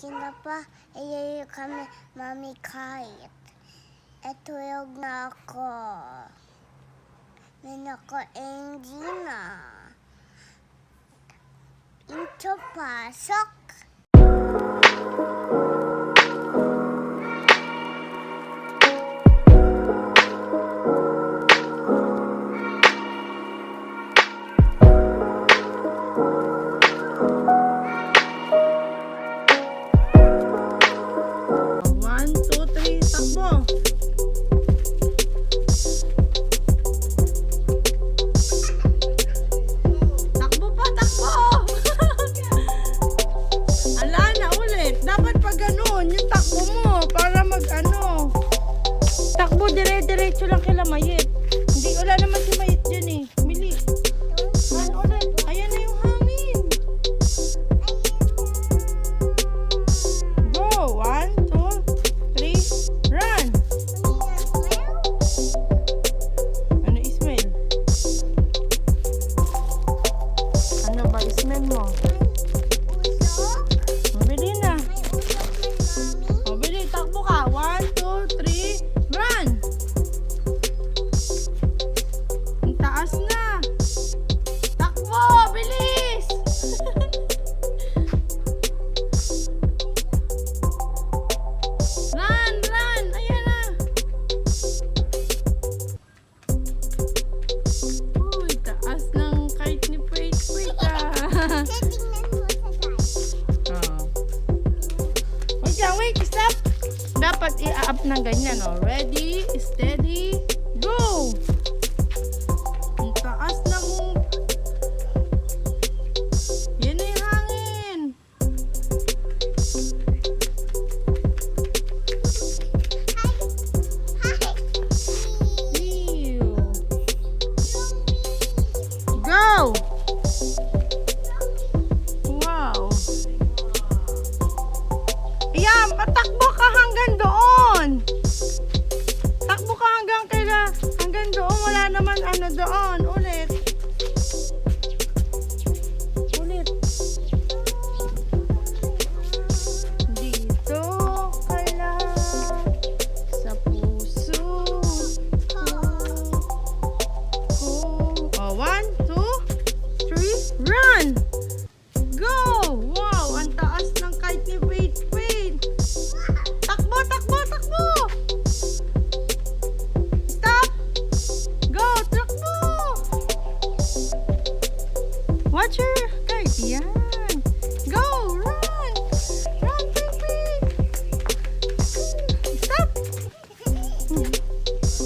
Kinapa, ayaw kami mami kahit. Etulog na ako. Minako Angina. Ito pasok. Takbo, dire-diretso lang kila Mayet. Hindi, wala naman si Mayet dyan eh. Bili. Ulit. Ayan na yung hangin. Go. 1, 2, 3, run. Ano smell? Ano ba smell mo? Mabili na. Mabili, takbo ka. 1, 2, 3, run! Ang taas na! Takbo! Bilis! Run! Run! Ayan na! Uy, taas ng kite ni Wait ah! Wait, stop! Dapat i-up ng ganyan, oh. Ready, steady, go! Ang taas ng... Yan na yung hangin. Go! Wow! Ayan, patakbo ka hanggang doon. Takbo ka hanggang doon. Wala naman ano doon. Ulit. Ulit. Dito ka lang sa puso ko. Oh, 1, 2, 3, run! Go! Wow, ang taas ng kite ni Wait. Takbo, takbo, takbo! Stop! Go, takbo! Watch your kite. Yan. Go, run! Run, Wait. Stop!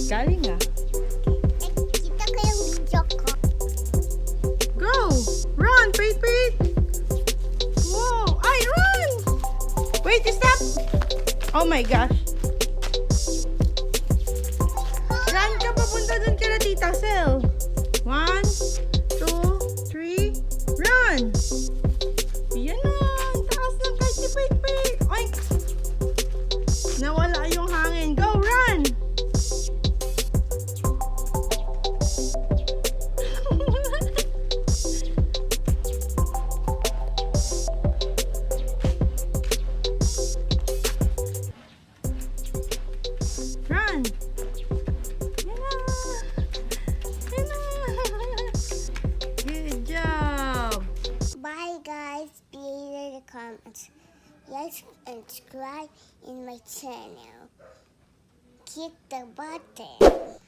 Galing ah. Kita ko yung video ko. Go! Run, Wait. Whoa! Ay, run! Wait, stop! Oh my gosh. Run ka papunta dun kila Tita Sel. 1, 2, 3, run! Yan na! Ang taas ng kite ni Wait. Oy! Nawala yung hangin. Go, run! Run! Yan na! Good job! Bye guys. Be in the comments. Like and subscribe in my channel. Click the button.